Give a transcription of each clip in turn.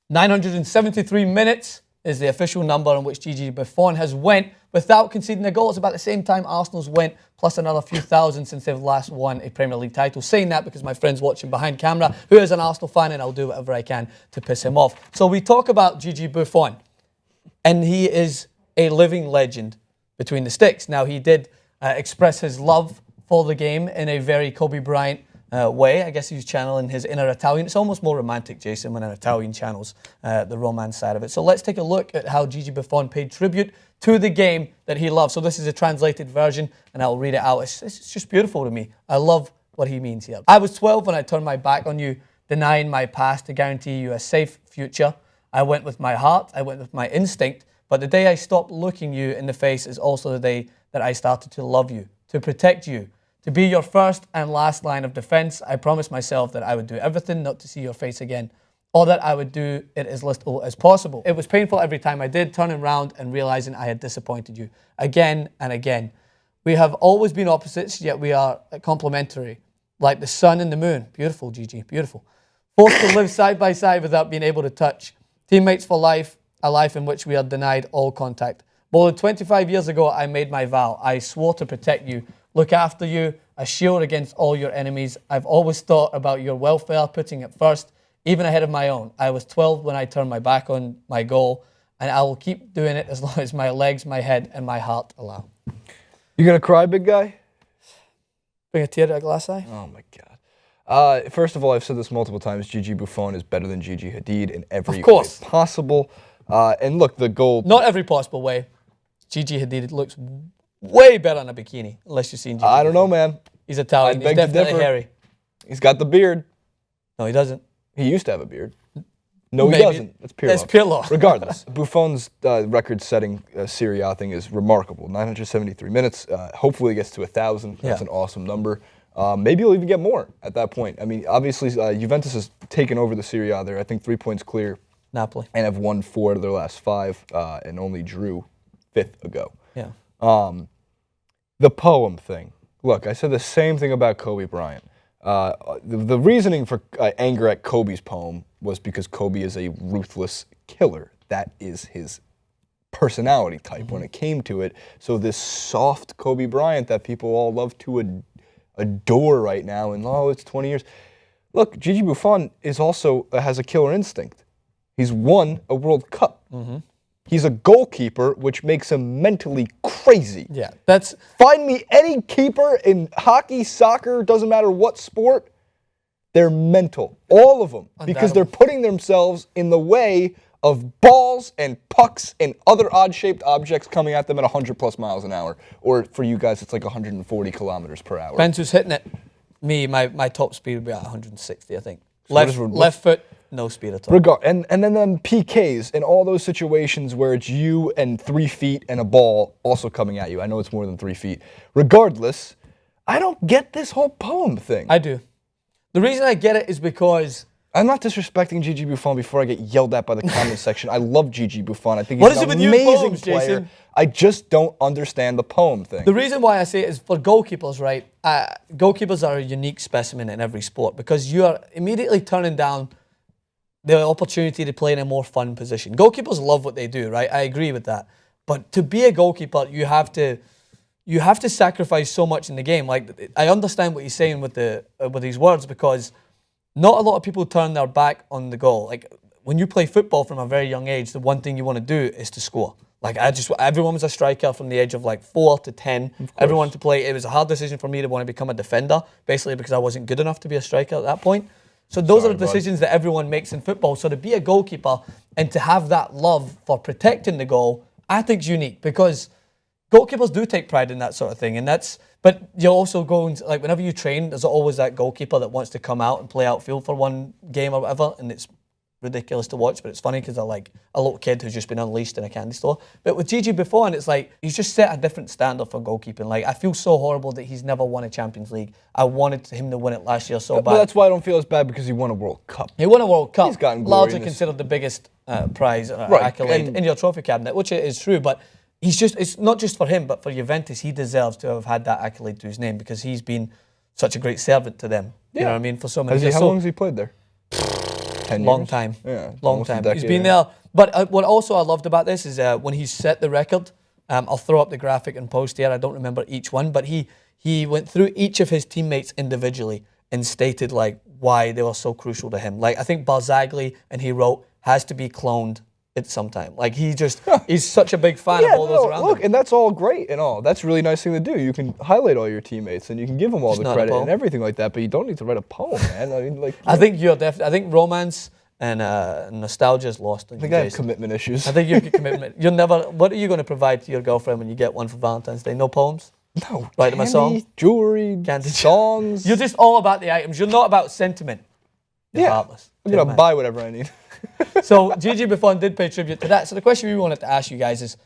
973 minutes is the official number on which Gigi Buffon has went without conceding a goal. It's about the same time Arsenal's went, plus another few thousand since they've last won a Premier League title. Saying that because my friend's watching behind camera, who is an Arsenal fan, and I'll do whatever I can to piss him off. So we talk about Gigi Buffon, and he is a living legend between the sticks. Now, he did express his love for the game in a very Kobe Bryant way. I guess he was channeling his inner Italian. It's almost more romantic, Jason, when an Italian channels the romance side of it. So let's take a look at how Gigi Buffon paid tribute to the game that he loves. So this is a translated version, and I'll read it out. It's just beautiful to me. I love what he means here. I was 12 when I turned my back on you, denying my past to guarantee you a safe future. I went with my heart, I went with my instinct, but the day I stopped looking you in the face is also the day that I started to love you, to protect you, to be your first and last line of defense. I promised myself that I would do everything not to see your face again, or that I would do it as little as possible. It was painful every time I did, turning around and realizing I had disappointed you again and again. We have always been opposites, yet we are complementary, like the sun and the moon. Beautiful, Gigi, beautiful. Forced to live side by side without being able to touch. Teammates for life, a life in which we are denied all contact. More than 25 years ago, I made my vow. I swore to protect you, look after you, a shield against all your enemies. I've always thought about your welfare, putting it first, even ahead of my own. I was 12 when I turned my back on my goal, and I will keep doing it as long as my legs, my head, and my heart allow. You gonna cry, big guy? Bring a tear to a glass eye? Oh my God. First of all, I've said this multiple times, Gigi Buffon is better than Gigi Hadid in every way possible. And look, the goal... Not every possible way. Gigi Hadid looks way better in a bikini, unless you've seen Gigi I don't know, Buffon. man. He's Italian. He's definitely hairy. He's got the beard. No, he doesn't. He used to have a beard. No, Maybe. he doesn't. That's Pirlo. That's Pirlo. Regardless, Buffon's record-setting Serie A thing is remarkable. 973 minutes. Hopefully, it gets to 1,000. That's an awesome number. Maybe he'll even get more at that point. I mean, obviously, Juventus has taken over the Serie A. They're, I think, 3 points clear. Napoli. And have won 4 out of their last 5 and only drew 5th ago. Yeah. The poem thing. Look, I said the same thing about Kobe Bryant. The reasoning for anger at Kobe's poem was because Kobe is a ruthless killer. That is his personality type when it came to it. So this soft Kobe Bryant that people all love to adore right now, and oh, it's 20 years. Look, Gigi Buffon is also has a killer instinct. He's won a World Cup. He's a goalkeeper, which makes him mentally crazy. Yeah, Find me any keeper in hockey, soccer, doesn't matter what sport, they're mental. All of them. Because they're putting themselves in the way of balls and pucks and other odd-shaped objects coming at them at 100+ miles an hour. Or for you guys, it's like 140 kilometers per hour. Depends who's hitting it. Me, my top speed would be at 160, I think. So left foot, no speed at all. And then PKs and all those situations where it's you and 3 feet and a ball also coming at you. I know it's more than 3 feet. Regardless, I don't get this whole poem thing. I do. The reason I get it is because... I'm not disrespecting Gigi Buffon before I get yelled at by the comment section. I love Gigi Buffon. I think he's an amazing player. Jason? I just don't understand the poem thing. The reason why I say it is for goalkeepers, right? Goalkeepers are a unique specimen in every sport because you are immediately turning down the opportunity to play in a more fun position. Goalkeepers love what they do, right? I agree with that. But to be a goalkeeper, you have to sacrifice so much in the game. Like, I understand what he's saying with these words because not a lot of people turn their back on the goal. Like, when you play football from a very young age, the one thing you want to do is to score. Like, everyone was a striker from the age of like 4 to 10. Everyone to play. It was a hard decision for me to want to become a defender, basically because I wasn't good enough to be a striker at that point. So those are the decisions that everyone makes in football. So to be a goalkeeper and to have that love for protecting the goal, I think is unique because goalkeepers do take pride in that sort of thing. But you're also going to, like, whenever you train, there's always that goalkeeper that wants to come out and play outfield for one game or whatever, and it's ridiculous to watch, but it's funny because they're like a little kid who's just been unleashed in a candy store. But with Gigi Buffon, it's like he's just set a different standard for goalkeeping. Like, I feel so horrible that he's never won a Champions League. I wanted him to win it last year so bad. But that's why I don't feel as bad because he won a World Cup. He won a World Cup. He's gotten glory. Largely considered the biggest prize accolade in your trophy cabinet, which is true, but it's not just for him, but for Juventus, he deserves to have had that accolade to his name because he's been such a great servant to them. You know what I mean? For so many years. How long has he played there? 10 years? Long time. Yeah. Long almost a time. decade, He's been yeah. there. But what also I loved about this is when he set the record, I'll throw up the graphic and post here. I don't remember each one, but he went through each of his teammates individually and stated like why they were so crucial to him. Like I think Barzagli, and he wrote, has to be cloned at some time. Like he's such a big fan of all those around look, him. and that's all great and all. That's a really nice thing to do. You can highlight all your teammates and you can give them all It's the not a credit poem. and everything like that, but you don't need to write a poem, man. I mean, like, I think you're definitely. I think romance and nostalgia is lost on I you, think I have Jason. commitment issues. I think you have commitment. You're never. What are you going to provide to your girlfriend when you get one for Valentine's Day? No poems. No, Write them a song? candy, jewelry, Candy. songs. You're just all about the items. You're not about sentiment. You're Yeah. heartless. I'm gonna Good man. buy whatever I need. So Gigi Buffon did pay tribute to that. So the question we wanted to ask you guys is,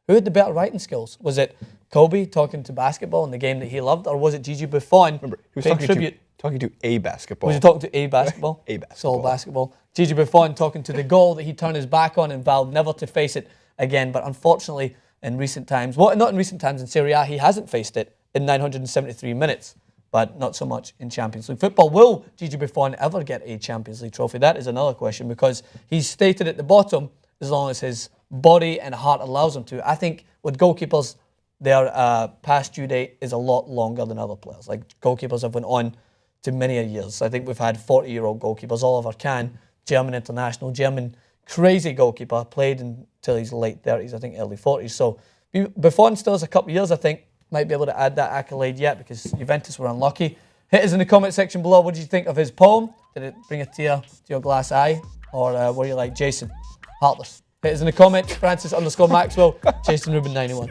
who had the better writing skills? Was it Kobe talking to basketball in the game that he loved, or was it Gigi Buffon Remember, he was paying talking tribute? to a basketball. Was he talking to a basketball? A It's all basketball. basketball. Gigi Buffon talking to the goal that he turned his back on and vowed never to face it again. But unfortunately, in recent times, well, not in recent times, in Serie A, he hasn't faced it in 973 minutes, but not so much in Champions League football. Will Gigi Buffon ever get a Champions League trophy? That is another question, because he's stated at the bottom, as long as his body and heart allows him to. I think with goalkeepers, their past due date is a lot longer than other players. Like goalkeepers have went on to many a years. I think we've had 40-year-old goalkeepers. Oliver Kahn, German international, German crazy goalkeeper, played until his late 30s, I think early 40s. So Buffon still has a couple of years, I think, might be able to add that accolade yet, because Juventus were unlucky. Hit us in the comment section below. What did you think of his poem? Did it bring a tear to your glass eye? Or were you like Jason, heartless? Hit us in the comments. Francis_Maxwell, Jason Rubin 91.